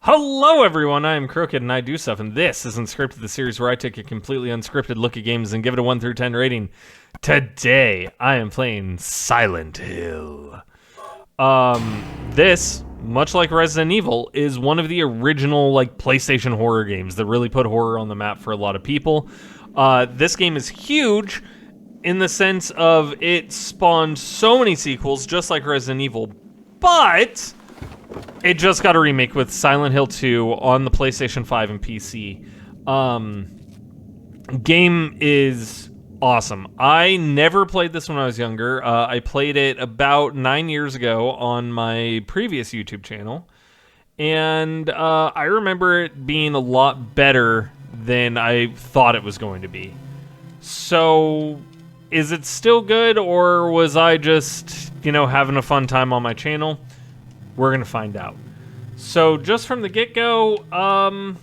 Hello, everyone. I am Krooked, and I do stuff, and this is Unscripted, the series where I take a completely unscripted look at games and give it a 1 through 10 rating. Today, I am playing Silent Hill. This, much like Resident Evil, is one of the original PlayStation horror games that really put horror on the map for a lot of people. This game is huge in the sense of it spawned so many sequels, just like Resident Evil, but it just got a remake with Silent Hill 2 on the PlayStation 5 and PC. Game is awesome. I never played this when I was younger. I played it about 9 years ago on my previous YouTube channel. And I remember it being a lot better than I thought it was going to be. So, is it still good, or was I just, having a fun time on my channel? We're going to find out. So, just from the get-go,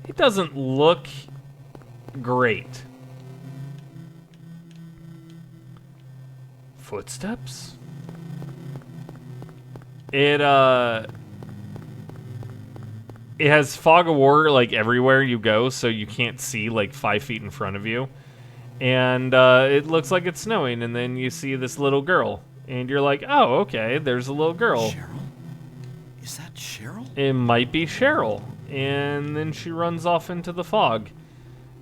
it doesn't look great. Footsteps? It has fog of war, everywhere you go, so you can't see, 5 feet in front of you. And, it looks like it's snowing, and then you see this little girl. And you're like, oh, okay, there's a little girl. Cheryl? Is that Cheryl? It might be Cheryl. And then she runs off into the fog.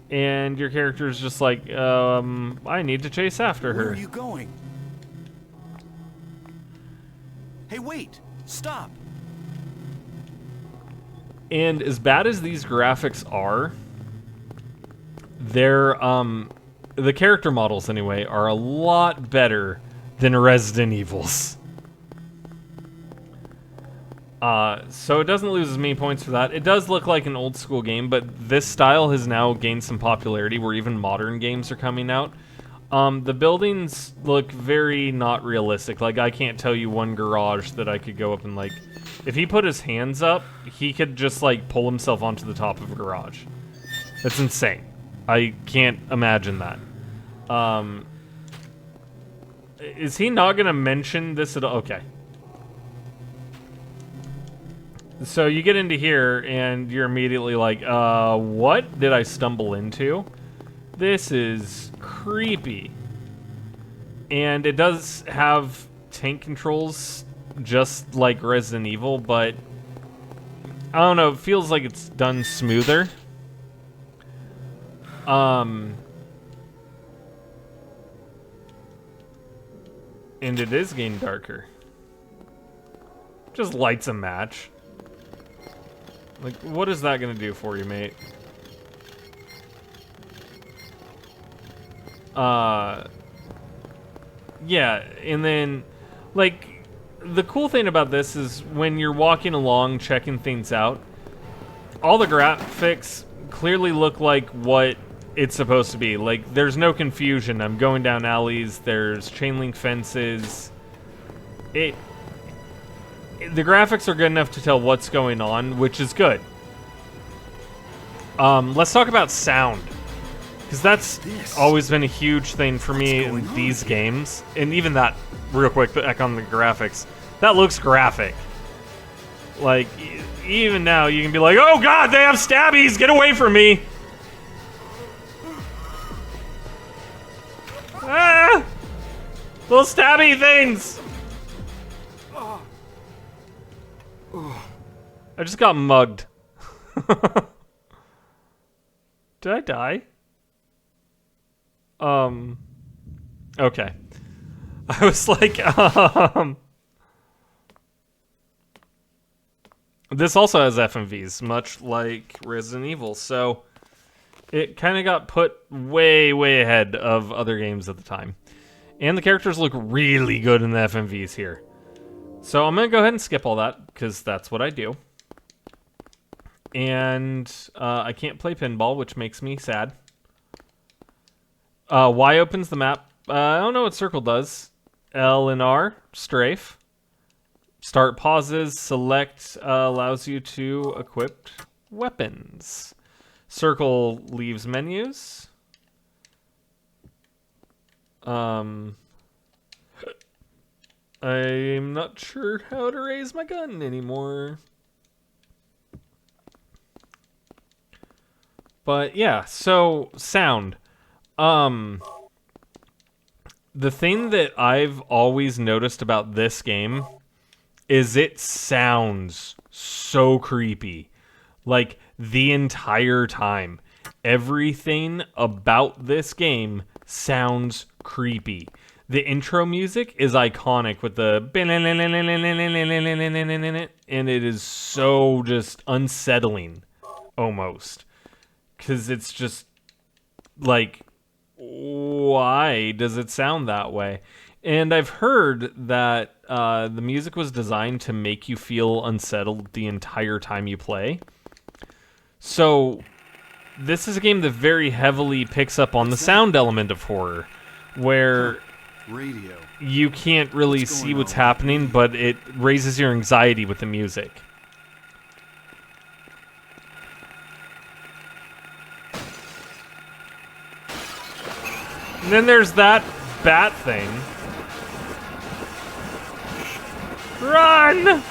And your character's just like, I need to chase after her. Where are you going? Hey, wait! Stop! And as bad as these graphics are, they're, the character models anyway, are a lot better than Resident Evil's. So it doesn't lose as many points for that. It does look like an old school game, but this style has now gained some popularity where even modern games are coming out. The buildings look very not realistic. I can't tell you one garage that I could go up and if he put his hands up, he could just pull himself onto the top of a garage. That's insane. I can't imagine that. Is he not going to mention this at all? Okay. So you get into here, and you're immediately like, what did I stumble into? This is creepy. And it does have tank controls, just like Resident Evil, but I don't know, it feels like it's done smoother. And it is getting darker. Just lights a match. What is that gonna do for you, mate? Yeah, and then, the cool thing about this is when you're walking along, checking things out, all the graphics clearly look like what it's supposed to be. There's no confusion. I'm going down alleys, there's chain link fences. The graphics are good enough to tell what's going on, which is good. Let's talk about sound, because that's always been a huge thing for me in these games. And even that, real quick, back on the graphics, that looks graphic. Even now, you can be like, oh god, they have stabbies, get away from me! Ah! Little stabby things! I just got mugged. Did I die? Okay. I was like, This also has FMVs, much like Resident Evil, so it kind of got put way, way ahead of other games at the time. And the characters look really good in the FMVs here. So I'm going to go ahead and skip all that, because that's what I do. And I can't play pinball, which makes me sad. Y opens the map. I don't know what circle does. L and R, strafe. Start pauses, select allows you to equip weapons. Circle leaves menus. I'm not sure how to raise my gun anymore. But yeah, so sound. The thing that I've always noticed about this game is it sounds so creepy. Like, the entire time. Everything about this game sounds creepy. The intro music is iconic with the and it is so just unsettling almost. Because it's just like, why does it sound that way? And I've heard that the music was designed to make you feel unsettled the entire time you play. So this is a game that very heavily picks up on the sound element of horror, where Radio. you can't really see what's happening, but it raises your anxiety with the music. And then there's that bat thing. Run!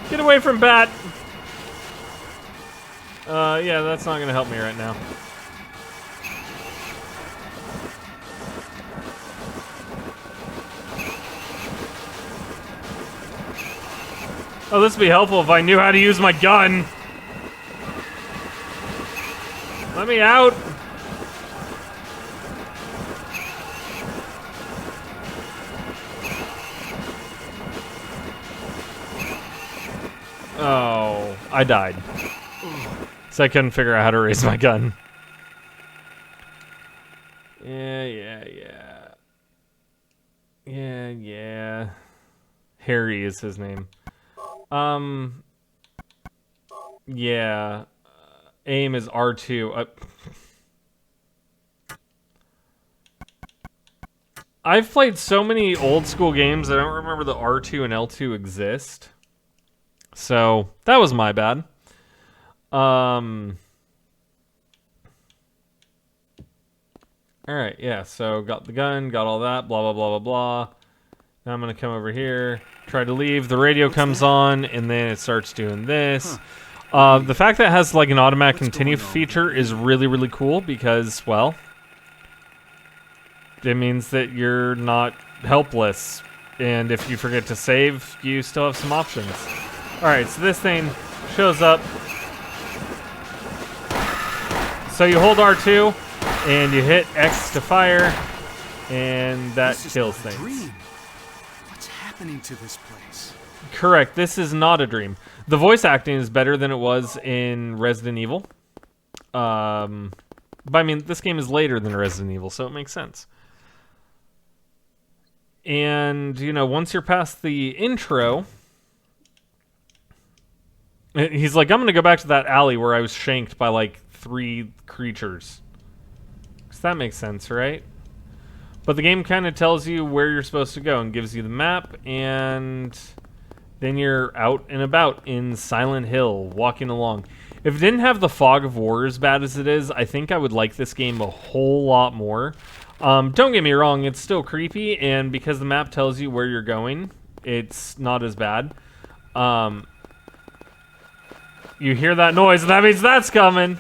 Get away from bat! Yeah, that's not gonna help me right now. Oh, this would be helpful if I knew how to use my gun. Let me out. Oh, I died. So I couldn't figure out how to raise my gun. Yeah. Harry is his name. Yeah. Aim is R2. I've played so many old school games, I don't remember the R2 and L2 exist. So, that was my bad. Alright, yeah, so got the gun, got all that, blah, blah, blah, blah, blah. Now I'm gonna come over here, try to leave, the radio comes on, and then it starts doing this. The fact that it has like an automatic continue feature is really, really cool because, well, it means that you're not helpless. And if you forget to save, you still have some options. Alright, so this thing shows up. So you hold R2, and you hit X to fire, and that kills things. Dream. What's happening to this place? Correct, this is not a dream. The voice acting is better than it was in Resident Evil. But I mean, this game is later than Resident Evil, so it makes sense. And, you know, once you're past the intro, he's like, I'm gonna go back to that alley where I was shanked by, like, 3 creatures. So that makes sense, right? But the game kind of tells you where you're supposed to go and gives you the map, and then you're out and about in Silent Hill, walking along. If it didn't have the fog of war as bad as it is, I think I would like this game a whole lot more. Don't get me wrong, it's still creepy, and because the map tells you where you're going, it's not as bad. You hear that noise, and that means that's coming!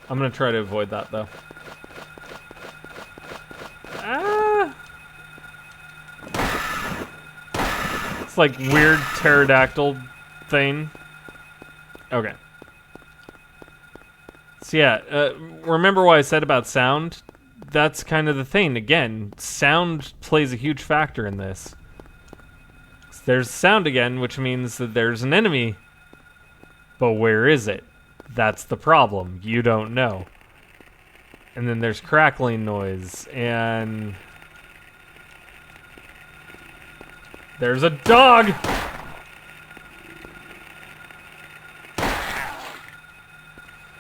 I'm gonna try to avoid that, though. Ah! It's like weird pterodactyl thing. Okay. So yeah, remember what I said about sound? That's kind of the thing. Again, sound plays a huge factor in this. So there's sound again, which means that there's an enemy. But where is it? That's the problem. You don't know. And then there's crackling noise, and there's a dog!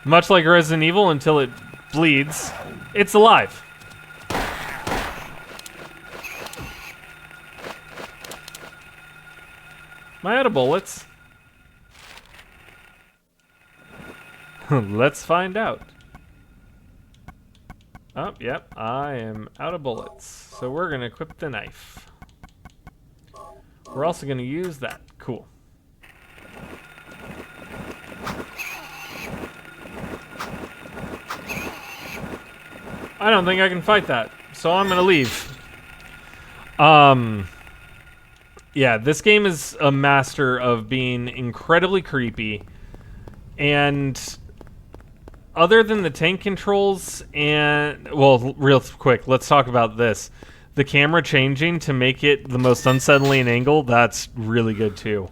Much like Resident Evil, until it bleeds, it's alive. Am I out of bullets? Let's find out. Oh, yep, I am out of bullets. So we're gonna equip the knife. We're also gonna use that. Cool. I don't think I can fight that, so I'm gonna leave. Yeah, this game is a master of being incredibly creepy, and other than the tank controls and, well, real quick, let's talk about this. The camera changing to make it the most unsettling angle, that's really good too.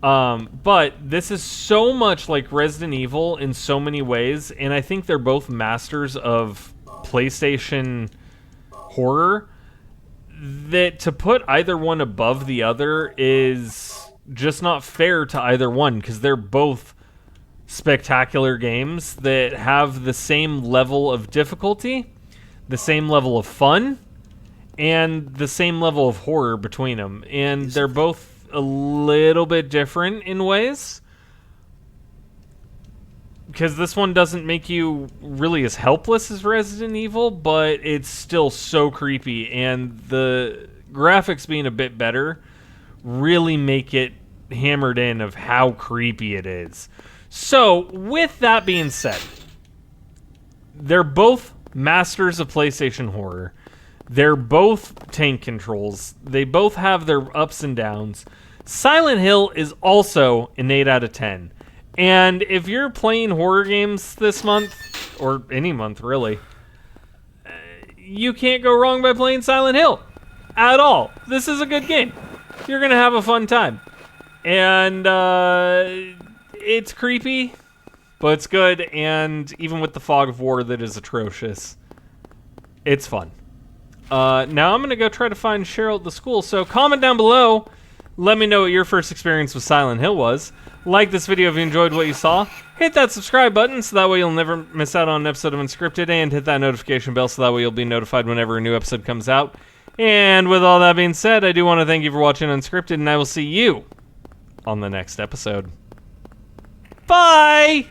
But this is so much like Resident Evil in so many ways, and I think they're both masters of PlayStation horror, that to put either one above the other is just not fair to either one, because they're both spectacular games that have the same level of difficulty, the same level of fun, and the same level of horror between them. And they're both a little bit different in ways, because this one doesn't make you really as helpless as Resident Evil, but it's still so creepy, and the graphics being a bit better really make it hammered in of how creepy it is. So, with that being said, they're both masters of PlayStation horror. They're both tank controls. They both have their ups and downs. Silent Hill is also an 8 out of 10. And if you're playing horror games this month, or any month really, you can't go wrong by playing Silent Hill at all. This is a good game. You're going to have a fun time. And it's creepy, but it's good. And even with the fog of war that is atrocious, it's fun. Now I'm going to go try to find Cheryl at the school. So comment down below. Let me know what your first experience with Silent Hill was. Like this video if you enjoyed what you saw. Hit that subscribe button so that way you'll never miss out on an episode of Unscripted. And hit that notification bell so that way you'll be notified whenever a new episode comes out. And with all that being said, I do want to thank you for watching Unscripted. And I will see you on the next episode. Bye!